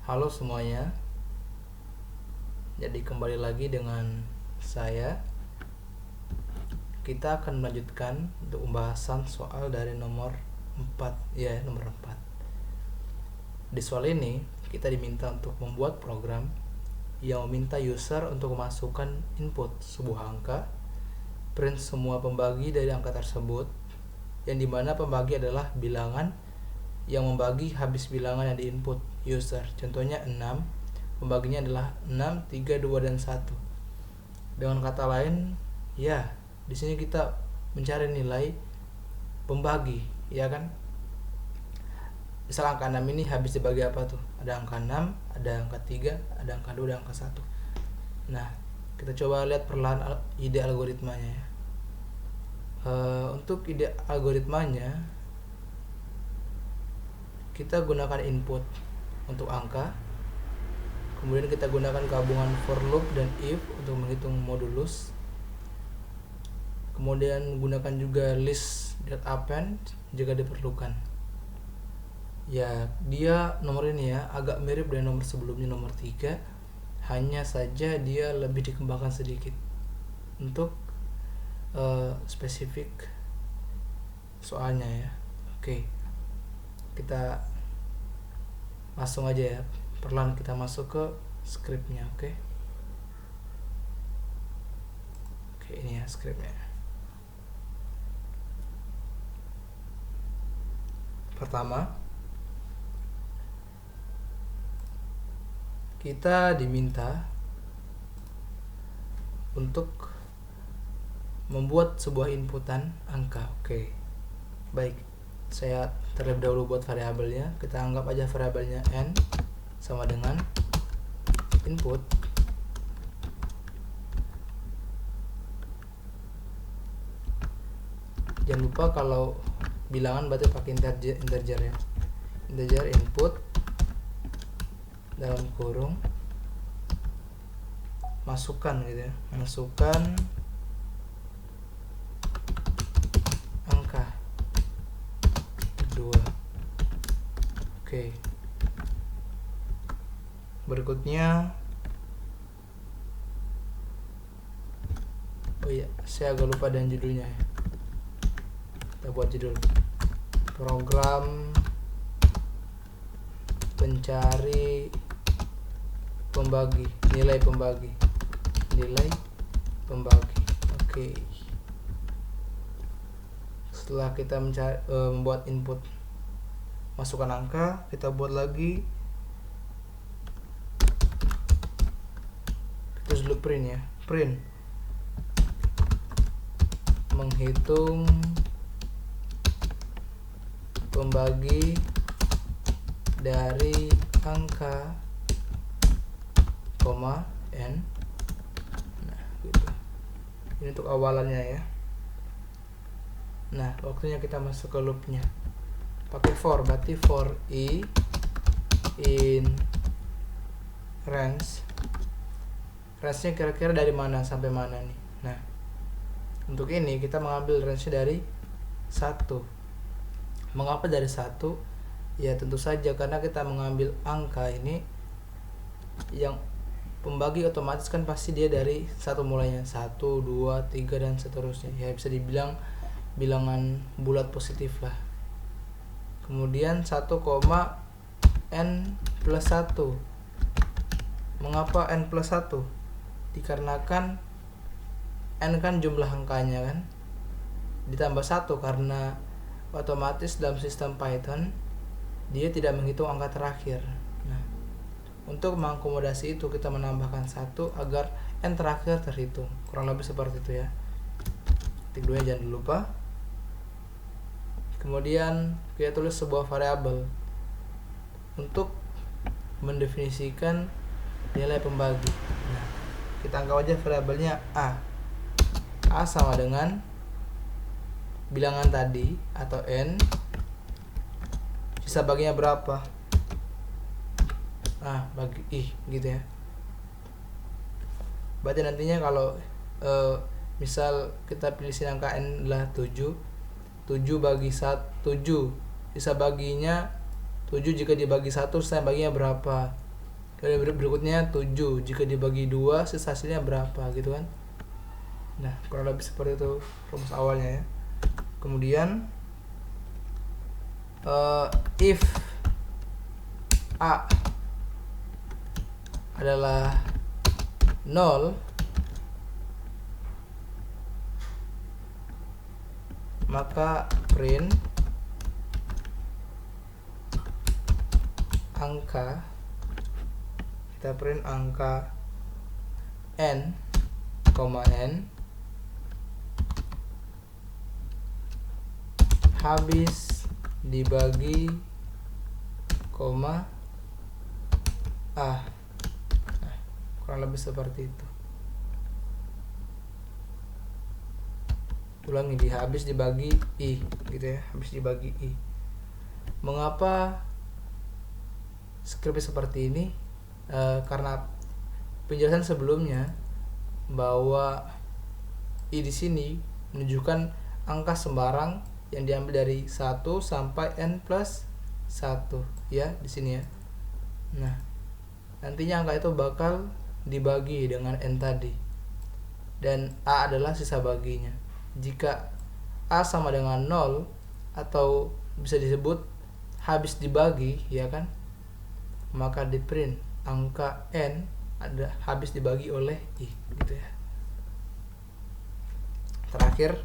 Halo semuanya. Jadi kembali lagi dengan saya. Kita akan melanjutkan untuk pembahasan soal dari nomor 4. Nomor 4. Di soal ini kita diminta untuk membuat program yang meminta user untuk memasukkan input sebuah angka, print semua pembagi dari angka tersebut, yang dimana pembagi adalah bilangan yang membagi habis bilangan yang diinput user. Contohnya 6, pembaginya adalah 6, 3, 2, dan 1. Dengan kata lain, di sini kita mencari nilai pembagi, ya kan? Misal angka 6 ini habis dibagi apa tuh? Ada angka 6, ada angka 3, ada angka 2, dan angka 1. Nah, kita coba lihat perlahan ide algoritmanya ya. Untuk ide algoritmanya, kita gunakan input untuk angka, kemudian kita gunakan gabungan for loop dan if untuk menghitung modulus, kemudian gunakan juga list dan append jika diperlukan. Ya, dia nomor ini ya agak mirip dengan nomor sebelumnya, nomor 3, hanya saja dia lebih dikembangkan sedikit untuk spesifik soalnya ya. Oke, kita langsung aja ya, perlahan kita masuk ke scriptnya. Oke, ini ya scriptnya. Pertama, kita diminta untuk membuat sebuah inputan angka. Oke, baik, saya terlebih dahulu buat variabelnya. Kita anggap aja variabelnya n sama dengan input jangan lupa kalau bilangan berarti pakai integer ya. Integer input dalam kurung masukkan gitu ya, masukkan angka kedua. Oke, berikutnya saya agak lupa dengan judulnya ya. Kita buat judul program pencari pembagi, nilai pembagi. Oke, setelah kita membuat input masukkan angka, kita buat lagi, terus dulu print ya, print menghitung pembagi dari angka koma n. Nah, gitu. Ini untuk awalannya ya. Nah, waktunya kita masuk ke loopnya. Pakai for, berarti for i in range. Range-nya kira-kira dari mana sampai mana nih? Nah, untuk ini kita mengambil range-nya dari 1. Mengapa dari 1? Ya tentu saja karena kita mengambil angka ini yang pembagi otomatis kan pasti dia dari 1 mulainya, 1, 2, 3 dan seterusnya. Ya bisa dibilang bilangan bulat positif lah. Kemudian 1, n plus 1. Mengapa n plus 1? Dikarenakan n kan jumlah angkanya kan, ditambah 1 karena otomatis dalam sistem Python dia tidak menghitung angka terakhir. Nah, untuk mengakomodasi itu kita menambahkan 1 agar n terakhir terhitung. Kurang lebih seperti itu ya. Titik 2 jangan lupa. Kemudian kita tulis sebuah variabel untuk mendefinisikan nilai pembagi. Nah, kita anggap aja variabelnya a. A sama dengan bilangan tadi atau n, sisa baginya berapa? Bagi gitu ya. Berarti nantinya kalau misal kita pilih angka n adalah 7 bagi 7, sisa baginya 7 jika dibagi 1, sisa baginya berapa? Kemudian berikutnya 7, jika dibagi 2 sisa hasilnya berapa gitu kan. Nah, kurang lebih seperti itu rumus awalnya ya. Kemudian if A adalah 0, maka print angka, kita print angka n, habis dibagi A. Nah, kurang lebih seperti itu. Ulangi, habis dibagi I gitu ya, habis dibagi I. Mengapa skrip seperti ini? Karena penjelasan sebelumnya bahwa I di sini menunjukkan angka sembarang yang diambil dari 1 sampai n plus 1 ya di sini ya. Nah, nantinya angka itu bakal dibagi dengan n tadi, dan A adalah sisa baginya. Jika A sama dengan 0, atau bisa disebut habis dibagi ya kan, maka di print angka n ada habis dibagi oleh I gitu ya. Terakhir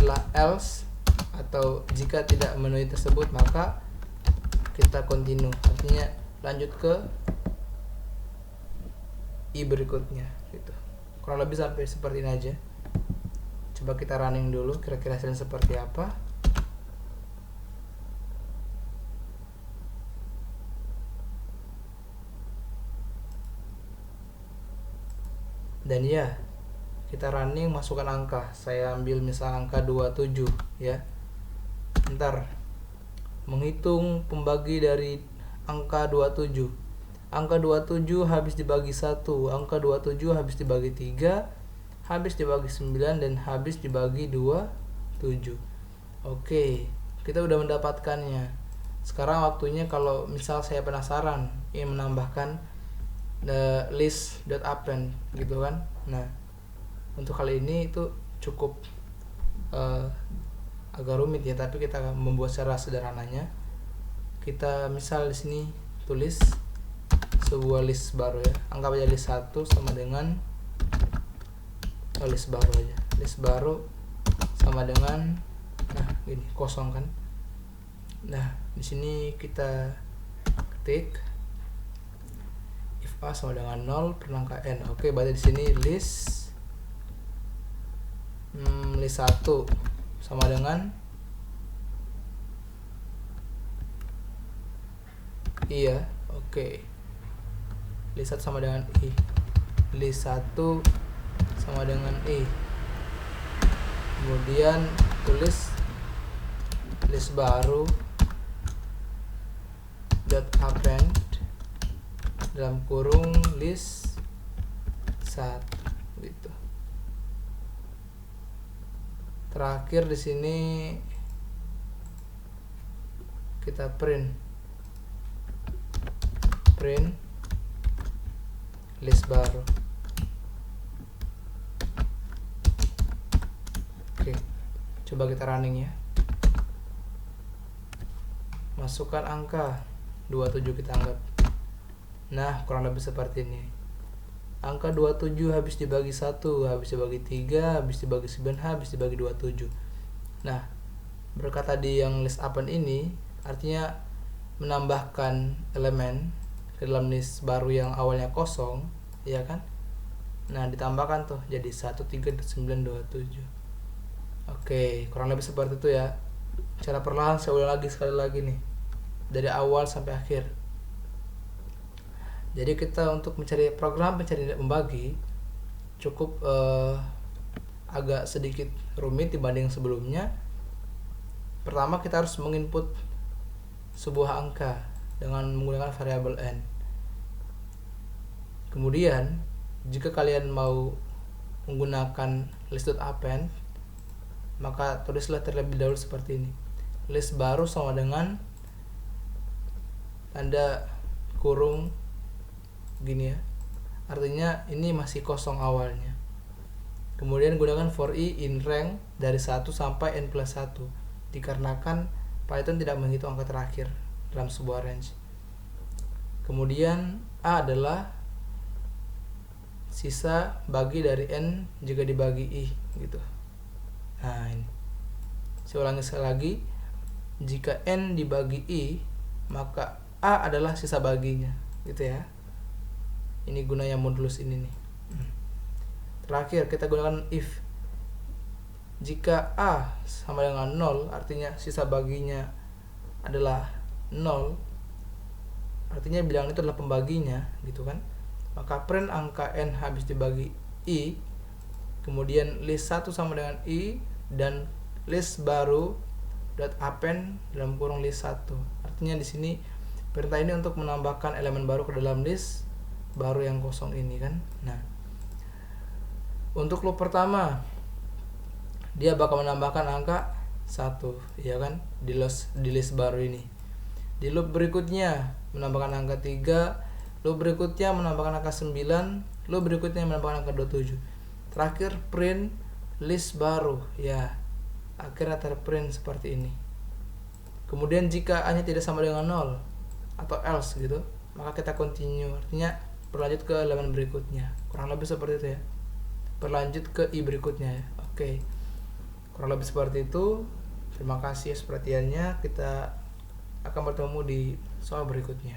adalah else, atau jika tidak memenuhi tersebut maka kita continue, artinya lanjut ke I berikutnya gitu. Kurang lebih sampai seperti ini aja. Coba kita running dulu, kira-kira hasilnya seperti apa. Dan ya, kita running, masukkan angka. Saya ambil misal angka 27 ya. Ntar menghitung pembagi dari angka 27. Angka 27 habis dibagi 1, angka 27 habis dibagi 3, habis dibagi 9, dan habis dibagi 27. Oke, kita udah mendapatkannya. Sekarang waktunya kalau misal saya penasaran ingin menambahkan list.append gitu kan. Nah, untuk kali ini itu cukup agak rumit ya, tapi kita membuat secara sederhananya. Kita misal di sini tulis sebuah list baru ya, anggap aja list 1 sama dengan list baru aja, list baru sama dengan gini, kosong kan. Nah, di sini kita ketik if A sama dengan 0 print angka n. Oke, berarti di sini list 1 sama dengan I ya. Oke, list 1 sama dengan I, list 1 sama dengan I. Kemudian tulis list baru .append dalam kurung list 1 gitu. Terakhir di sini kita print list baru. Oke, coba kita running ya. Masukkan angka 27 kita anggap. Nah, kurang lebih seperti ini. Angka 27 habis dibagi 1, habis dibagi 3, habis dibagi 9, habis dibagi 27. Nah, berkat tadi yang list append ini artinya menambahkan elemen ke dalam list baru yang awalnya kosong, ya kan? Nah, ditambahkan tuh jadi 13.927. Oke, kurang lebih seperti itu ya. Cara perlahan saya ulang lagi sekali lagi nih, dari awal sampai akhir. Jadi kita untuk mencari program pencari nilai pembagi cukup agak sedikit rumit dibanding sebelumnya. Pertama, kita harus menginput sebuah angka dengan menggunakan variabel n. Kemudian, jika kalian mau menggunakan list.append, maka tulislah terlebih dahulu seperti ini. List baru sama dengan tanda kurung gini ya, artinya ini masih kosong awalnya. Kemudian gunakan for i in rank dari 1 sampai n plus 1, dikarenakan Python tidak menghitung angka terakhir dalam sebuah range. Kemudian a adalah sisa bagi dari n jika dibagi i gitu. Nah ini saya ulangi sekali lagi, jika n dibagi i maka a adalah sisa baginya gitu ya. Ini gunanya modulus ini nih. Terakhir kita gunakan if. Jika a sama dengan 0, artinya sisa baginya adalah 0, artinya bilangan itu adalah pembaginya gitu kan. Maka print angka n habis dibagi i, kemudian list 1 sama dengan i, dan list baru dot append dalam kurung list 1. Artinya di sini perintah ini untuk menambahkan elemen baru ke dalam list baru yang kosong ini kan. Nah, untuk loop pertama dia bakal menambahkan angka 1 ya kan di list baru ini. Di loop berikutnya menambahkan angka 3, loop berikutnya menambahkan angka 9, loop berikutnya menambahkan angka 27. Terakhir print list baru ya, akhirnya terprint seperti ini. Kemudian jika a-nya tidak sama dengan 0 atau else gitu, maka kita continue, artinya berlanjut ke elemen berikutnya. Kurang lebih seperti itu ya, berlanjut ke i berikutnya ya. Oke, kurang lebih seperti itu. Terima kasih atas perhatiannya. Kita akan bertemu di soal berikutnya.